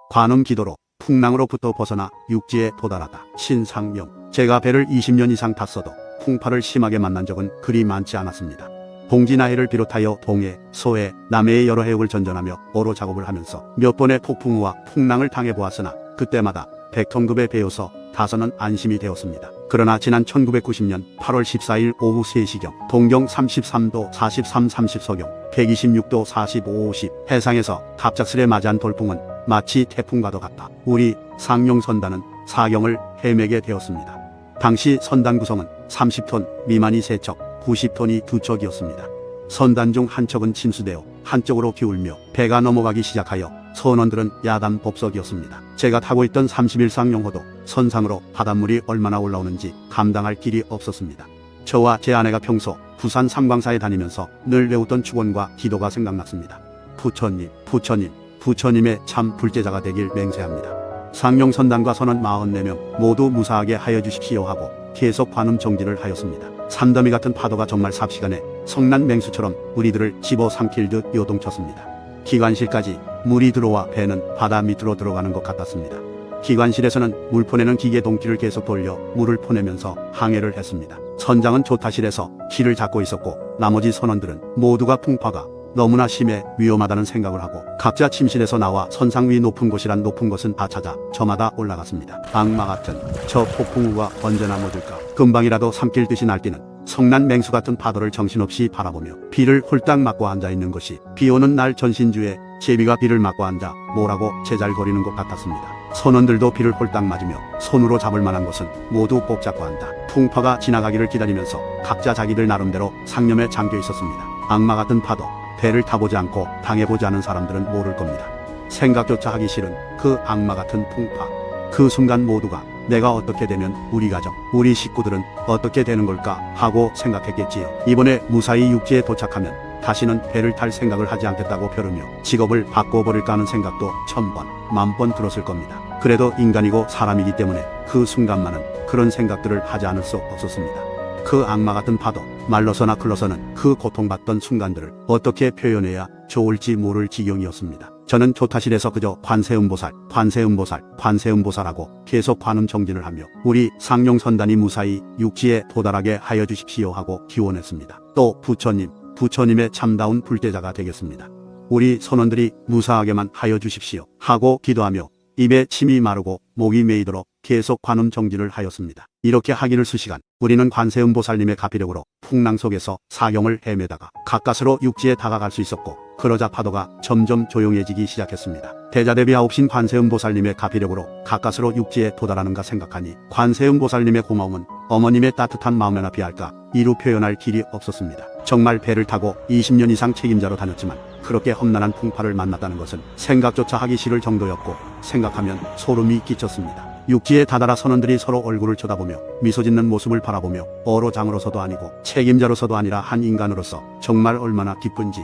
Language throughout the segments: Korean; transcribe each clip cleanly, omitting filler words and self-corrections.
관음 기도로 풍랑으로부터 벗어나 육지에 도달하다. 신상용. 제가 배를 20년 이상 탔어도 풍파를 심하게 만난 적은 그리 많지 않았습니다. 봉지나해를 비롯하여 동해, 서해, 남해의 여러 해역을 전전하며 어로 작업을 하면서 몇 번의 폭풍우와 풍랑을 당해보았으나 그때마다 100톤급의 배여서 다소는 안심이 되었습니다. 그러나 지난 1990년 8월 14일 오후 3시경 동경 33도 43, 30서경 126도 45, 50 해상에서 갑작스레 맞이한 돌풍은 마치 태풍과도 같다. 우리 상용 선단은 사경을 헤매게 되었습니다. 당시 선단 구성은 30톤 미만이 3척, 90톤이 2척이었습니다. 선단 중 한 척은 침수되어 한쪽으로 기울며 배가 넘어가기 시작하여 선원들은 야단 법석이었습니다. 제가 타고 있던 31상용호도 선상으로 바닷물이 얼마나 올라오는지 감당할 길이 없었습니다. 저와 제 아내가 평소 부산 삼광사에 다니면서 늘 외웠던 축원과 기도가 생각났습니다. 부처님, 부처님, 부처님의 참 불제자가 되길 맹세합니다. 상용 선단과 선원 44명 모두 무사하게 하여 주십시오 하고 계속 관음 정지를 하였습니다. 산더미 같은 파도가 정말 삽시간에 성난 맹수처럼 우리들을 집어삼킬 듯 요동쳤습니다. 기관실까지 물이 들어와 배는 바다 밑으로 들어가는 것 같았습니다. 기관실에서는 물 포내는 기계 동기를 계속 돌려 물을 포내면서 항해를 했습니다. 선장은 조타실에서 키를 잡고 있었고 나머지 선원들은 모두가 풍파가 너무나 심해 위험하다는 생각을 하고 각자 침실에서 나와 선상 위 높은 곳이란 높은 곳은 다 찾아 저마다 올라갔습니다. 악마 같은 저 폭풍우가 언제나 멎을까. 금방이라도 삼킬 듯이 날뛰는 성난 맹수 같은 파도를 정신없이 바라보며 비를 홀딱 맞고 앉아있는 것이 비오는 날 전신주에 제비가 비를 맞고 앉아 뭐라고 제잘거리는 것 같았습니다. 선원들도 비를 홀딱 맞으며 손으로 잡을 만한 것은 모두 꼭 잡고 한다. 풍파가 지나가기를 기다리면서 각자 자기들 나름대로 상념에 잠겨 있었습니다. 악마 같은 파도, 배를 타보지 않고 당해보지 않은 사람들은 모를 겁니다. 생각조차 하기 싫은 그 악마 같은 풍파. 그 순간 모두가 내가 어떻게 되면 우리 가정, 우리 식구들은 어떻게 되는 걸까 하고 생각했겠지요. 이번에 무사히 육지에 도착하면 다시는 배를 탈 생각을 하지 않겠다고 벼르며 직업을 바꿔버릴까 하는 생각도 1000번, 10,000번 들었을 겁니다. 그래도 인간이고 사람이기 때문에 그 순간만은 그런 생각들을 하지 않을 수 없었습니다. 그 악마 같은 파도, 말로서나 글로서는 그 고통받던 순간들을 어떻게 표현해야 좋을지 모를 지경이었습니다. 저는 조타실에서 그저 관세음보살, 관세음보살, 관세음보살하고 계속 관음 정진을 하며 우리 상용 선단이 무사히 육지에 도달하게 하여 주십시오 하고 기원했습니다. 또 부처님, 부처님의 참다운 불제자가 되겠습니다. 우리 선원들이 무사하게만 하여 주십시오 하고 기도하며 입에 침이 마르고 목이 메이도록 계속 관음 정진을 하였습니다. 이렇게 하기를 수시간 우리는 관세음보살님의 가피력으로 풍랑 속에서 사경을 헤매다가 가까스로 육지에 다가갈 수 있었고 그러자 파도가 점점 조용해지기 시작했습니다. 대자대비하옵신 관세음보살님의 가피력으로 가까스로 육지에 도달하는가 생각하니 관세음보살님의 고마움은 어머님의 따뜻한 마음에나 비할까 이루 표현할 길이 없었습니다. 정말 배를 타고 20년 이상 책임자로 다녔지만 그렇게 험난한 풍파를 만났다는 것은 생각조차 하기 싫을 정도였고 생각하면 소름이 끼쳤습니다. 육지에 다다라 선원들이 서로 얼굴을 쳐다보며 미소 짓는 모습을 바라보며 어로장으로서도 아니고 책임자로서도 아니라 한 인간으로서 정말 얼마나 기쁜지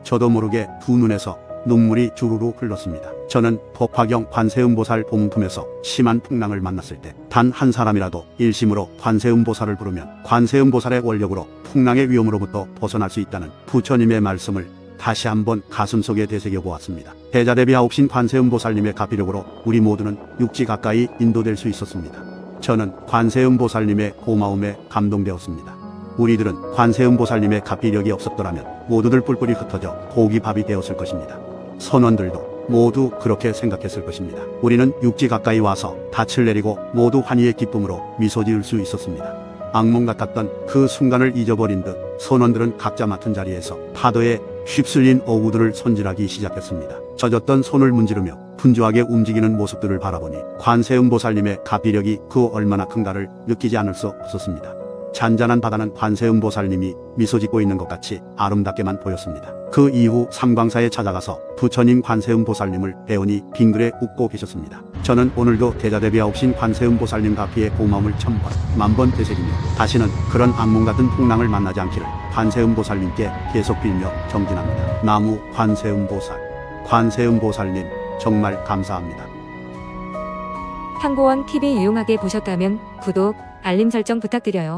저도 모르게 두 눈에서 눈물이 주르르 흘렀습니다. 저는 법화경 관세음보살 봉품에서 심한 풍랑을 만났을 때 단 한 사람이라도 일심으로 관세음보살을 부르면 관세음보살의 원력으로 풍랑의 위험으로부터 벗어날 수 있다는 부처님의 말씀을 다시 한번 가슴속에 되새겨보았습니다. 대자대비하옵신 관세음보살님의 가피력으로 우리 모두는 육지 가까이 인도될 수 있었습니다. 저는 관세음보살님의 고마움에 감동되었습니다. 우리들은 관세음보살님의 가피력이 없었더라면 모두들 뿔뿔이 흩어져 고기밥이 되었을 것입니다. 선원들도 모두 그렇게 생각했을 것입니다. 우리는 육지 가까이 와서 닻을 내리고 모두 환희의 기쁨으로 미소 지을 수 있었습니다. 악몽 같았던 그 순간을 잊어버린 듯 선원들은 각자 맡은 자리에서 파도에 휩쓸린 어구들을 손질하기 시작했습니다. 젖었던 손을 문지르며 분주하게 움직이는 모습들을 바라보니 관세음보살님의 가피력이 그 얼마나 큰가를 느끼지 않을 수 없었습니다. 잔잔한 바다는 관세음보살님이 미소 짓고 있는 것 같이 아름답게만 보였습니다. 그 이후 삼광사에 찾아가서 부처님 관세음보살님을 배우니 빙그레 웃고 계셨습니다. 저는 오늘도 대자대비하옵신 관세음보살님 가피의 고마움을 1000번, 10,000번 되새기며 다시는 그런 악몽 같은 풍랑을 만나지 않기를 관세음보살님께 계속 빌며 정진합니다. 나무 관세음보살, 관세음보살님 정말 감사합니다. 탐구원 TV 유용하게 보셨다면 구독, 알림 설정 부탁드려요.